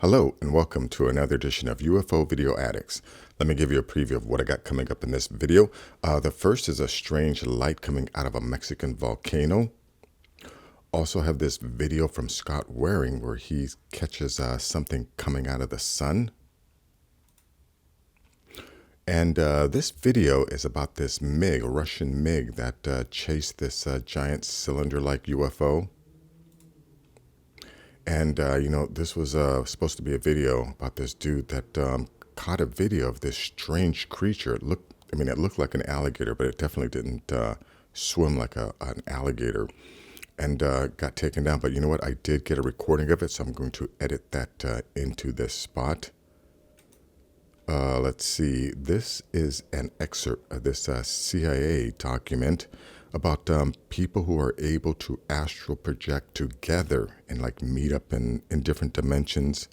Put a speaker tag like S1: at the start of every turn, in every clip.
S1: Hello and welcome to another edition of UFO Video Addicts. Let me give you a preview of what I got coming up in this video. The first is a strange light coming out of a Mexican volcano. Also have this video from Scott Waring where he catches something coming out of the sun. And this video is about this MiG, a Russian MiG that chased this giant cylinder-like UFO. And, this was supposed to be a video about this dude that caught a video of this strange creature. It looked like an alligator, but it definitely didn't swim like an alligator, and got taken down. But you know what? I did get a recording of it, so I'm going to edit that into this spot. Let's see. This is an excerpt of this CIA document about people who are able to astral project together and like meet up in different dimensions.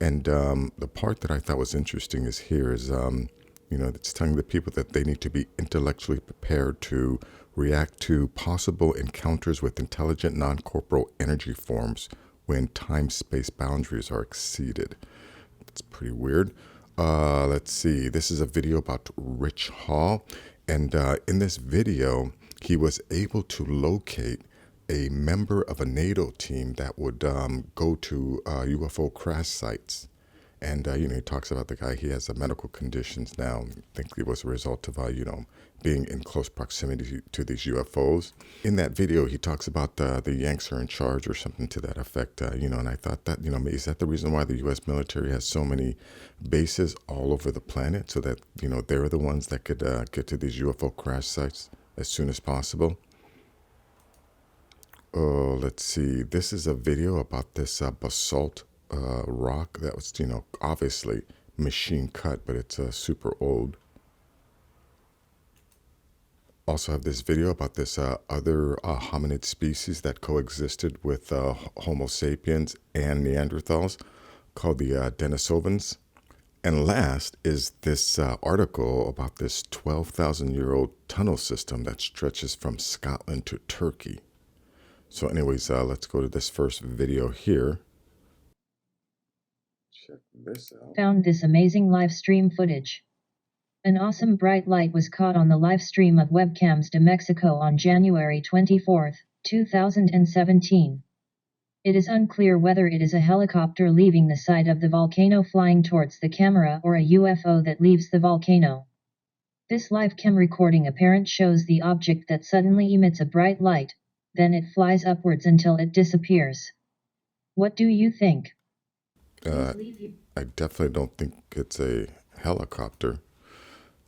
S1: And the part that I thought was interesting is here is, it's telling the people that they need to be intellectually prepared to react to possible encounters with intelligent non-corporeal energy forms when time-space boundaries are exceeded. That's pretty weird. Let's see. This is a video about Rich Hall. And in this video, he was able to locate a member of a NATO team that would go to UFO crash sites. And, he talks about the guy, he has medical conditions now. I think it was a result of, being in close proximity to these UFOs. In that video, he talks about the Yanks are in charge or something to that effect, and I thought that, is that the reason why the U.S. military has so many bases all over the planet so that, they're the ones that could get to these UFO crash sites as soon as possible? Oh, let's see. This is a video about this basalt rock that was, obviously machine cut, but it's super old. Also have this video about this other hominid species that coexisted with Homo sapiens and Neanderthals called the Denisovans. And last is this article about this 12,000-year-old tunnel system that stretches from Scotland to Turkey. So anyways, let's go to this first video here. Check this out.
S2: Found this amazing live stream footage. An awesome bright light was caught on the live stream of webcams de Mexico on January 24, 2017. It is unclear whether it is a helicopter leaving the site of the volcano flying towards the camera or a UFO that leaves the volcano. This live cam recording apparent shows the object that suddenly emits a bright light, then it flies upwards until it disappears. What do you think?
S1: I definitely don't think it's a helicopter.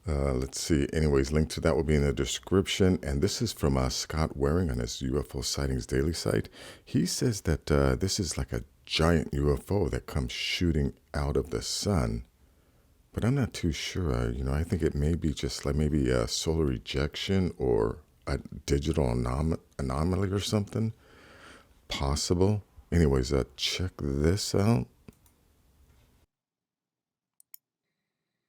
S1: Let's see. Anyways, link to that will be in the description. And this is from Scott Waring on his UFO Sightings Daily site. He says that this is like a giant UFO that comes shooting out of the sun. But I'm not too sure. I think it may be just like maybe a solar ejection or a digital anomaly or something. Possible. Anyways, check this out.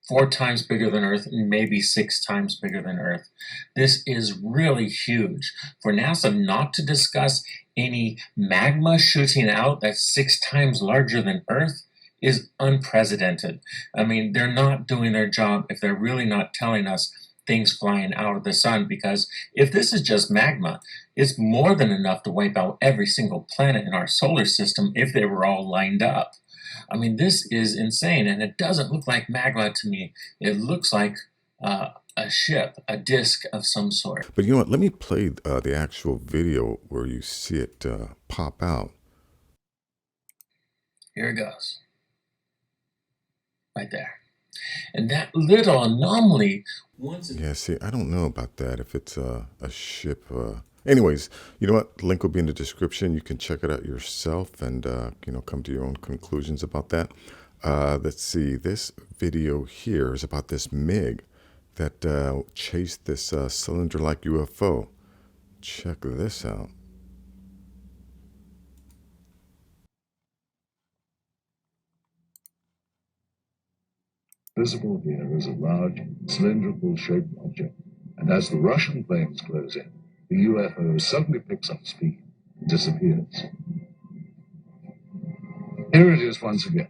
S3: 4 times bigger than Earth and maybe 6 times bigger than Earth. This is really huge. For NASA not to discuss any magma shooting out that's 6 times larger than Earth is unprecedented. I mean, they're not doing their job if they're really not telling us things flying out of the sun, because if this is just magma, it's more than enough to wipe out every single planet in our solar system if they were all lined up. I mean, this is insane, and it doesn't look like magma to me. It looks like a ship, a disk of some sort.
S1: But you know what? Let me play the actual video where you see it pop out.
S3: Here it goes. Right there. And that little anomaly...
S1: Yeah, see, I don't know about that, if it's a ship... Anyways, you know what? Link will be in the description. You can check it out yourself and, come to your own conclusions about that. Let's see. This video here is about this MiG that chased this cylinder-like UFO. Check this out.
S4: Visible here is a large cylindrical-shaped object, and as the Russian planes close in, the UFO suddenly picks up speed and disappears. Here it is once again,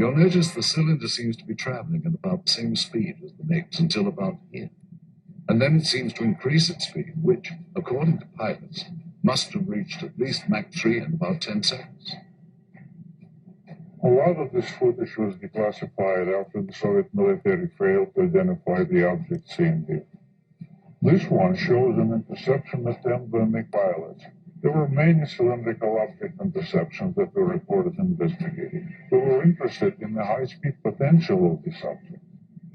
S4: You'll notice the cylinder seems to be traveling at about the same speed as the MiGs until about here. And then it seems to increase its speed, which, according to pilots, must have reached at least Mach 3 in about 10 seconds.
S5: A lot of this footage was declassified after the Soviet military failed to identify the object seen here. This one shows an interception attempt by MiG pilots. There were many cylindrical object interceptions that were reported and investigated. We were interested in the high-speed potential of this object.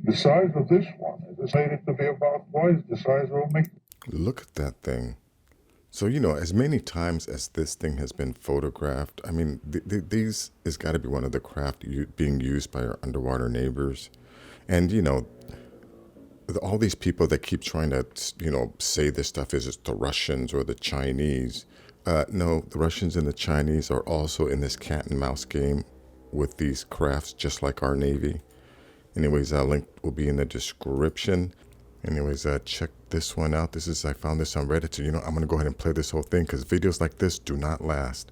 S5: The size of this one is estimated to be about twice the size of a MiG.
S1: Look at that thing. So, you know, as many times as this thing has been photographed, I mean, these has got to be one of the craft being used by our underwater neighbors. And, you know, all these people that keep trying to, you know, say this stuff is the Russians or the Chinese. No, the Russians and the Chinese are also in this cat and mouse game with these crafts, just like our Navy. Anyways, link will be in the description. Anyways, check this one out. I found this on Reddit. So, you know, I'm going to go ahead and play this whole thing because videos like this do not last.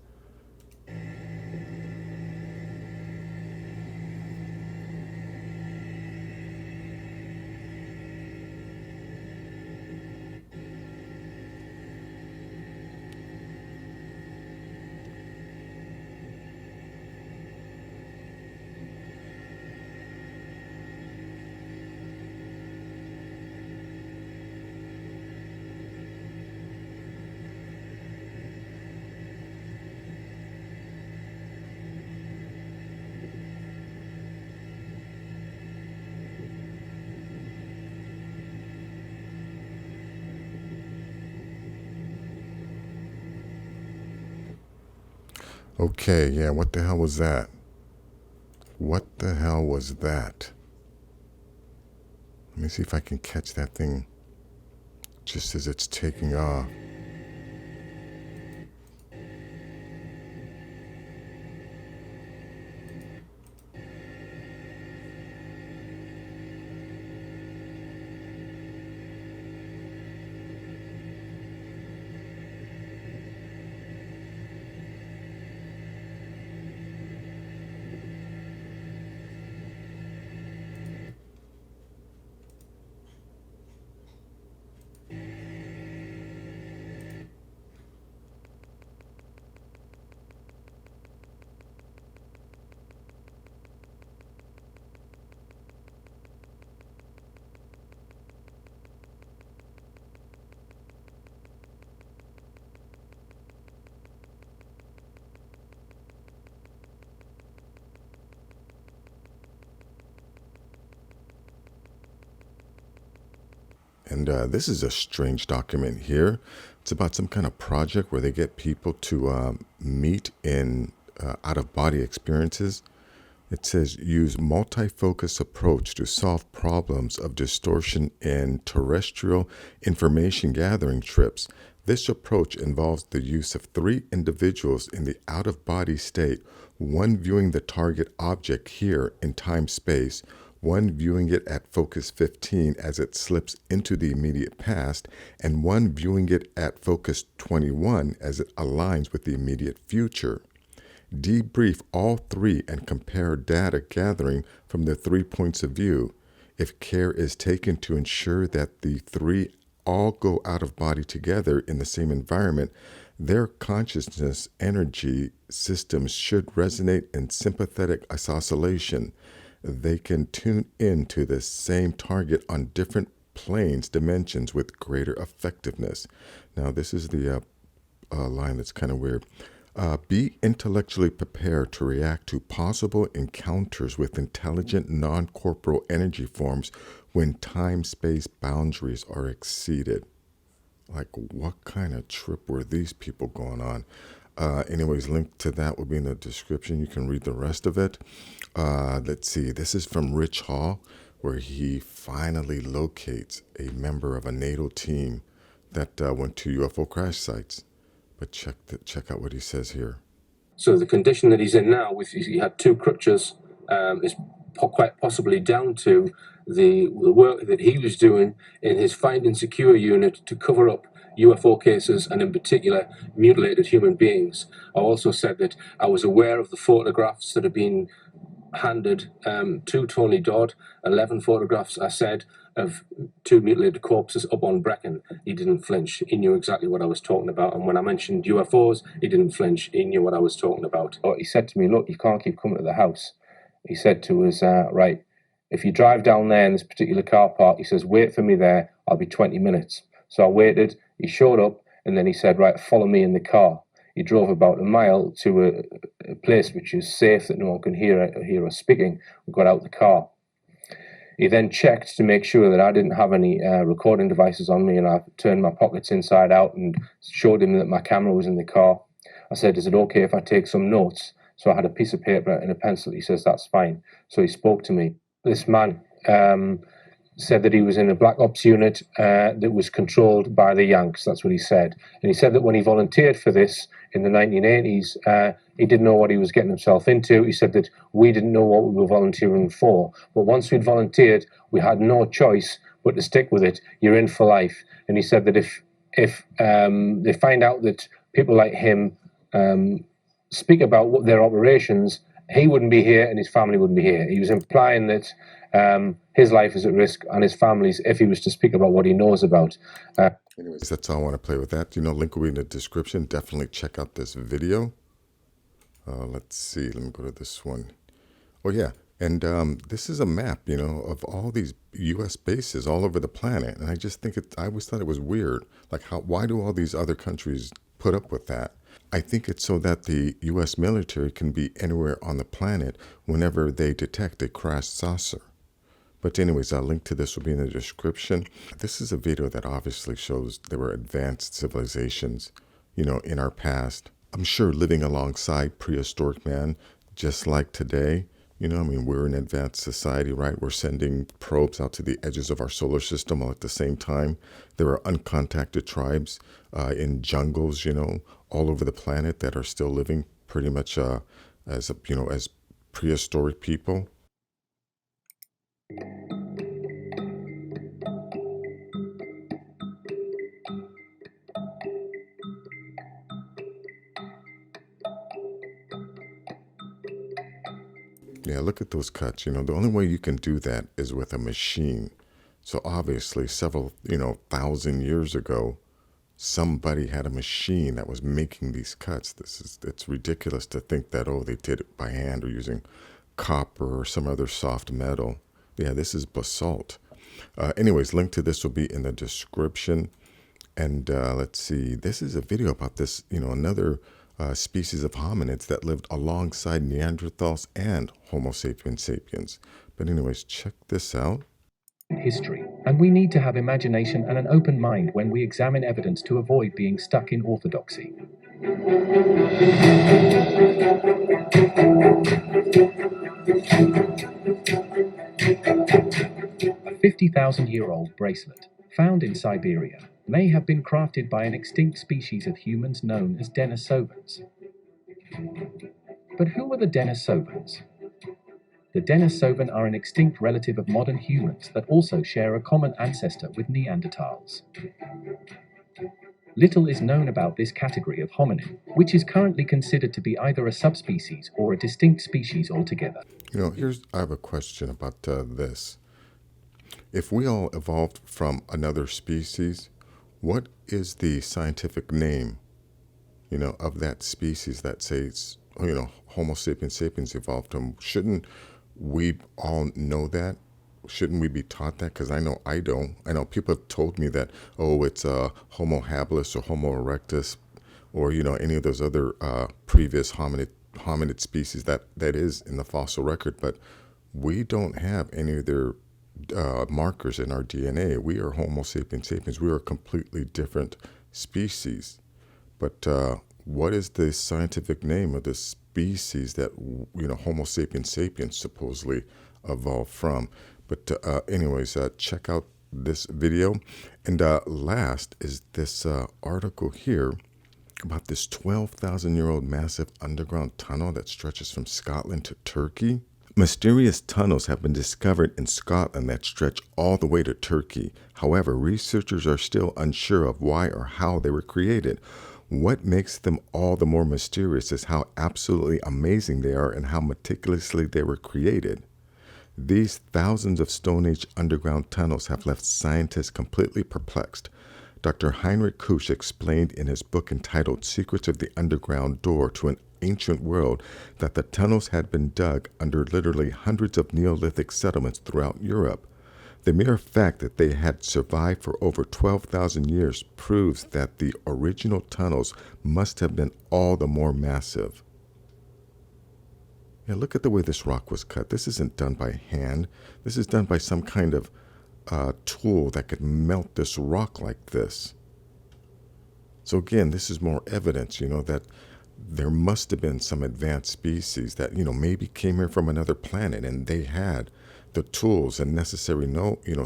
S1: Okay, yeah, what the hell was that? What the hell was that? Let me see if I can catch that thing just as it's taking off. And this is a strange document here. It's about some kind of project where they get people to meet in out-of-body experiences. It says, use multi-focus approach to solve problems of distortion in terrestrial information gathering trips. This approach involves the use of 3 individuals in the out-of-body state, one viewing the target object here in time-space, one viewing it at focus 15 as it slips into the immediate past, and one viewing it at focus 21 as it aligns with the immediate future. Debrief all 3 and compare data gathering from the 3 points of view. If care is taken to ensure that the 3 all go out of body together in the same environment, their consciousness energy systems should resonate in sympathetic oscillation. They can tune in to the same target on different planes, dimensions with greater effectiveness. Now, this is the line that's kind of weird. Be intellectually prepared to react to possible encounters with intelligent non-corporeal energy forms when time-space boundaries are exceeded. Like, what kind of trip were these people going on? Anyways, link to that will be in the description. You can read the rest of it. Let's see. This is from Rich Hall, where he finally locates a member of a NATO team that went to UFO crash sites. But check out what he says here.
S6: So the condition that he's in now, if he had 2 crutches, is quite possibly down to the work that he was doing in his Find and Secure unit to cover up UFO cases, and in particular mutilated human beings. I also said that I was aware of the photographs that have been handed to Tony Dodd 11 photographs, I said, of 2 mutilated corpses up on Brecon. He didn't flinch. He knew exactly what I was talking about. And when I mentioned UFOs, he didn't flinch. He knew what I was talking about. But he said to me, look, you can't keep coming to the house. He said to us, right, if you drive down there in this particular car park, he says, wait for me there. I'll be 20 minutes. So I waited. He showed up, and then he said, right, follow me in the car. He drove about a mile to a place which is safe, that no one can hear us speaking. We got out the car. He then checked to make sure that I didn't have any recording devices on me, and I turned my pockets inside out and showed him that my camera was in the car. I said, is it okay if I take some notes? So I had a piece of paper and a pencil. He says, that's fine. So he spoke to me. This man said that he was in a black ops unit that was controlled by the Yanks. That's what he said. And he said that when he volunteered for this in the 1980s, he didn't know what he was getting himself into. He said that we didn't know what we were volunteering for. But once we'd volunteered, we had no choice but to stick with it. You're in for life. And he said that if they find out that people like him speak about what their operations, he wouldn't be here and his family wouldn't be here. He was implying that his life is at risk and his family's if he was to speak about what he knows about.
S1: Anyways, that's all I want to play with that. Link will be in the description. Definitely check out this video. Let's see. Let me go to this one. Oh, yeah. And this is a map, of all these U.S. bases all over the planet. And I just think I always thought it was weird. Like, why do all these other countries put up with that? I think it's so that the U.S. military can be anywhere on the planet whenever they detect a crashed saucer. But anyways, a link to this will be in the description. This is a video that obviously shows there were advanced civilizations, in our past. I'm sure living alongside prehistoric man, just like today. We're an advanced society, right? We're sending probes out to the edges of our solar system, while at the same time, there are uncontacted tribes in jungles, all over the planet that are still living pretty much as prehistoric people. Yeah, look at those cuts. The only way you can do that is with a machine. So obviously several, 1,000 years ago, somebody had a machine that was making these cuts. It's ridiculous to think that, they did it by hand or using copper or some other soft metal. Yeah, this is basalt. Anyways, link to this will be in the description. And let's see, this is a video about this, another species of hominids that lived alongside Neanderthals and Homo sapiens sapiens. But anyways, check this out.
S7: History, and we need to have imagination and an open mind when we examine evidence to avoid being stuck in orthodoxy. A 50,000-year-old bracelet found in Siberia may have been crafted by an extinct species of humans known as Denisovans. But who are the Denisovans? The Denisovan are an extinct relative of modern humans that also share a common ancestor with Neanderthals. Little is known about this category of hominin, which is currently considered to be either a subspecies or a distinct species altogether.
S1: I have a question about this. If we all evolved from another species, what is the scientific name, of that species that says, Homo sapiens sapiens evolved from? Shouldn't we all know that? Shouldn't we be taught that? Because I know I don't. I know people have told me that, it's Homo habilis or Homo erectus or, any of those other previous hominid species that is in the fossil record. But we don't have any of their markers in our DNA. We are Homo sapiens sapiens. We are a completely different species. But what is the scientific name of the species that, Homo sapiens sapiens supposedly evolved from? But anyways, check out this video. And last is this article here about this 12,000-year-old massive underground tunnel that stretches from Scotland to Turkey. Mysterious tunnels have been discovered in Scotland that stretch all the way to Turkey. However, researchers are still unsure of why or how they were created. What makes them all the more mysterious is how absolutely amazing they are and how meticulously they were created. These thousands of Stone Age underground tunnels have left scientists completely perplexed. Dr. Heinrich Kusch explained in his book entitled Secrets of the Underground Door to an Ancient World that the tunnels had been dug under literally hundreds of Neolithic settlements throughout Europe. The mere fact that they had survived for over 12,000 years proves that the original tunnels must have been all the more massive. Yeah, look at the way this rock was cut. This isn't done by hand. This is done by some kind of tool that could melt this rock like this. So again, this is more evidence, that there must have been some advanced species that, maybe came here from another planet, and they had the tools and necessary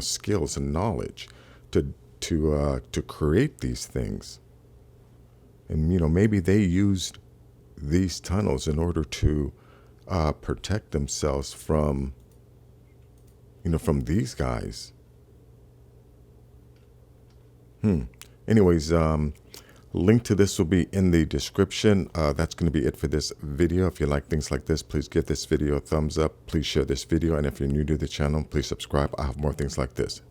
S1: skills and knowledge to create these things. And maybe they used these tunnels in order to protect themselves from these guys. Anyways, link to this will be in the description. That's going to be it for this video. If you like things like this, please give this video a thumbs up. Please share this video. And if you're new to the channel, please subscribe. I have more things like this.